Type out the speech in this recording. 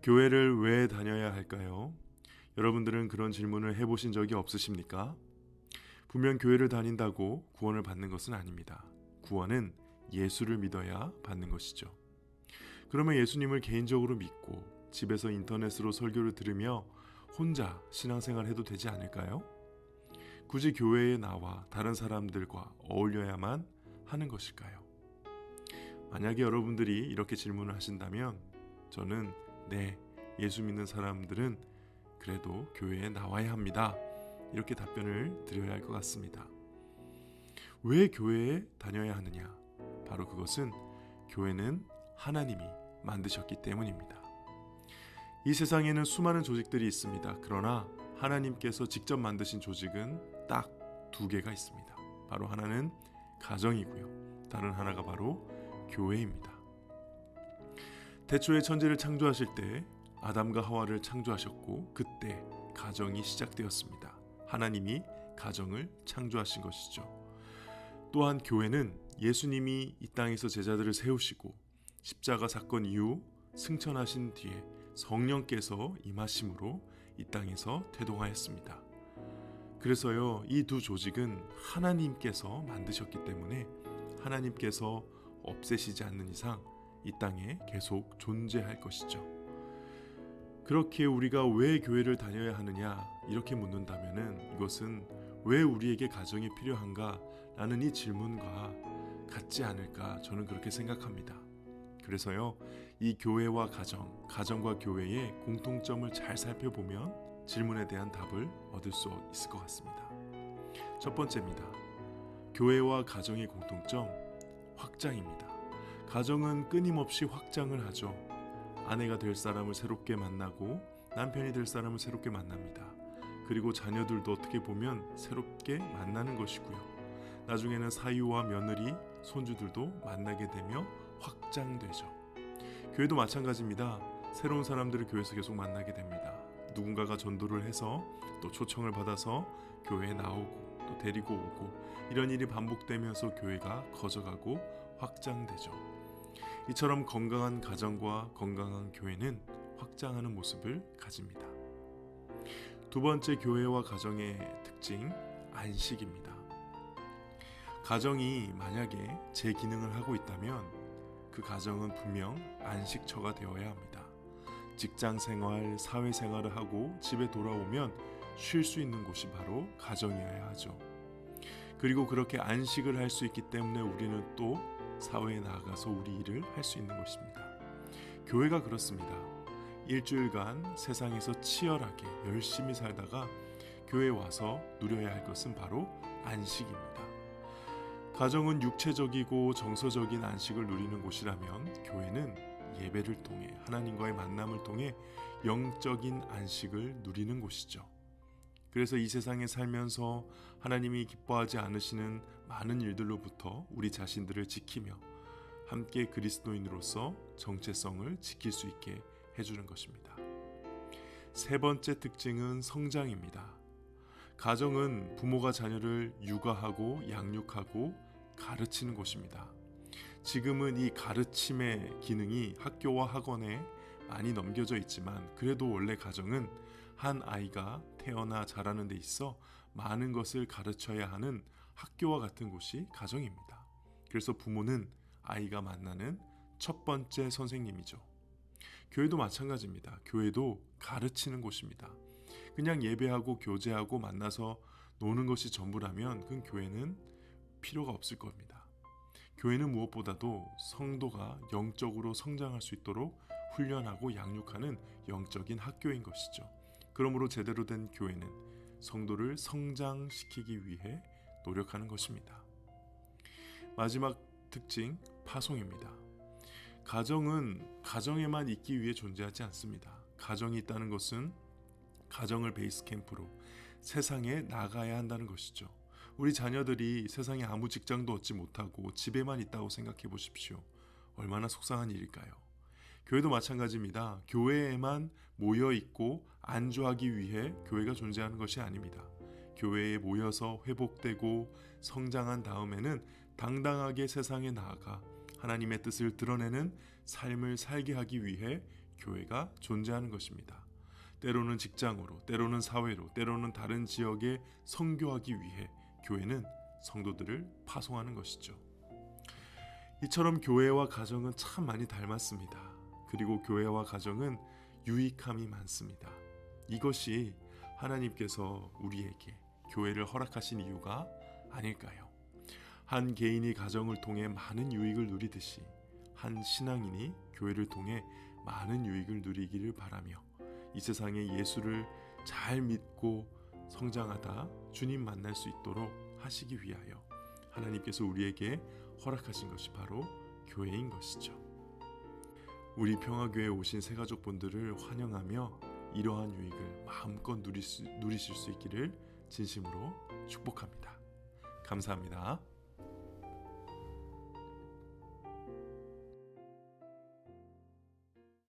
교회를 왜 다녀야 할까요? 여러분들은 그런 질문을 해보신 적이 없으십니까? 분명 교회를 다닌다고 구원을 받는 것은 아닙니다. 구원은 예수를 믿어야 받는 것이죠. 그러면 예수님을 개인적으로 믿고 집에서 인터넷으로 설교를 들으며 혼자 신앙생활 해도 되지 않을까요? 굳이 교회에 나와 다른 사람들과 어울려야만 하는 것일까요? 만약에 여러분들이 이렇게 질문을 하신다면 저는 네, 예수 믿는 사람들은 그래도 교회에 나와야 합니다. 이렇게 답변을 드려야 할 것 같습니다. 왜 교회에 다녀야 하느냐? 바로 그것은 교회는 하나님이 만드셨기 때문입니다. 이 세상에는 수많은 조직들이 있습니다. 그러나 하나님께서 직접 만드신 조직은 딱 두 개가 있습니다. 바로 하나는 가정이고요. 다른 하나가 바로 교회입니다. 태초에 천지를 창조하실 때 아담과 하와를 창조하셨고 그때 가정이 시작되었습니다. 하나님이 가정을 창조하신 것이죠. 또한 교회는 예수님이 이 땅에서 제자들을 세우시고 십자가 사건 이후 승천하신 뒤에 성령께서 임하심으로 이 땅에서 태동하였습니다. 그래서요, 이 두 조직은 하나님께서 만드셨기 때문에 하나님께서 없애시지 않는 이상 이 땅에 계속 존재할 것이죠. 그렇게 우리가 왜 교회를 다녀야 하느냐 이렇게 묻는다면은 이것은 왜 우리에게 가정이 필요한가 라는 이 질문과 같지 않을까 저는 그렇게 생각합니다. 그래서요, 이 교회와 가정과 교회의 공통점을 잘 살펴보면 질문에 대한 답을 얻을 수 있을 것 같습니다. 첫 번째입니다. 교회와 가정의 공통점, 확장입니다. 가정은 끊임없이 확장을 하죠. 아내가 될 사람을 새롭게 만나고 남편이 될 사람을 새롭게 만납니다. 그리고 자녀들도 어떻게 보면 새롭게 만나는 것이고요. 나중에는 사위와 며느리, 손주들도 만나게 되며 확장되죠. 교회도 마찬가지입니다. 새로운 사람들을 교회에서 계속 만나게 됩니다. 누군가가 전도를 해서 또 초청을 받아서 교회에 나오고 또 데리고 오고 이런 일이 반복되면서 교회가 커져가고 확장되죠. 이처럼 건강한 가정과 건강한 교회는 확장하는 모습을 가집니다. 두 번째 교회와 가정의 특징, 안식입니다. 가정이 만약에 제 기능을 하고 있다면 그 가정은 분명 안식처가 되어야 합니다. 직장 생활, 사회 생활을 하고 집에 돌아오면 쉴 수 있는 곳이 바로 가정이어야 하죠. 그리고 그렇게 안식을 할 수 있기 때문에 우리는 또 사회에 나아가서 우리 일을 할 수 있는 것입니다. 교회가 그렇습니다. 일주일간 세상에서 치열하게 열심히 살다가 교회에 와서 누려야 할 것은 바로 안식입니다. 가정은 육체적이고 정서적인 안식을 누리는 곳이라면 교회는 예배를 통해 하나님과의 만남을 통해 영적인 안식을 누리는 곳이죠. 그래서 이 세상에 살면서 하나님이 기뻐하지 않으시는 많은 일들로부터 우리 자신들을 지키며 함께 그리스도인으로서 정체성을 지킬 수 있게 해주는 것입니다. 세 번째 특징은 성장입니다. 가정은 부모가 자녀를 육아하고 양육하고 가르치는 곳입니다. 지금은 이 가르침의 기능이 학교와 학원에 많이 넘겨져 있지만 그래도 원래 가정은 한 아이가 태어나 자라는 데 있어 많은 것을 가르쳐야 하는 학교와 같은 곳이 가정입니다. 그래서 부모는 아이가 만나는 첫 번째 선생님이죠. 교회도 마찬가지입니다. 교회도 가르치는 곳입니다. 그냥 예배하고 교제하고 만나서 노는 것이 전부라면 그 교회는 필요가 없을 겁니다. 교회는 무엇보다도 성도가 영적으로 성장할 수 있도록 훈련하고 양육하는 영적인 학교인 것이죠. 그러므로 제대로 된 교회는 성도를 성장시키기 위해 노력하는 것입니다. 마지막 특징, 파송입니다. 가정은 가정에만 있기 위해 존재하지 않습니다. 가정이 있다는 것은 가정을 베이스 캠프로 세상에 나가야 한다는 것이죠. 우리 자녀들이 세상에 아무 직장도 얻지 못하고 집에만 있다고 생각해 보십시오. 얼마나 속상한 일일까요? 교회도 마찬가지입니다. 교회에만 모여 있고 안주하기 위해 교회가 존재하는 것이 아닙니다. 교회에 모여서 회복되고 성장한 다음에는 당당하게 세상에 나아가 하나님의 뜻을 드러내는 삶을 살게 하기 위해 교회가 존재하는 것입니다. 때로는 직장으로, 때로는 사회로, 때로는 다른 지역에 선교하기 위해 교회는 성도들을 파송하는 것이죠. 이처럼 교회와 가정은 참 많이 닮았습니다. 그리고 교회와 가정은 유익함이 많습니다. 이것이 하나님께서 우리에게 교회를 허락하신 이유가 아닐까요? 한 개인이 가정을 통해 많은 유익을 누리듯이 한 신앙인이 교회를 통해 많은 유익을 누리기를 바라며 이 세상에 예수를 잘 믿고 성장하다 주님 만날 수 있도록 하시기 위하여 하나님께서 우리에게 허락하신 것이 바로 교회인 것이죠. 우리 평화교회에 오신 새가족분들을 환영하며 이러한 유익을 마음껏 누리실 수 있기를 진심으로 축복합니다. 감사합니다.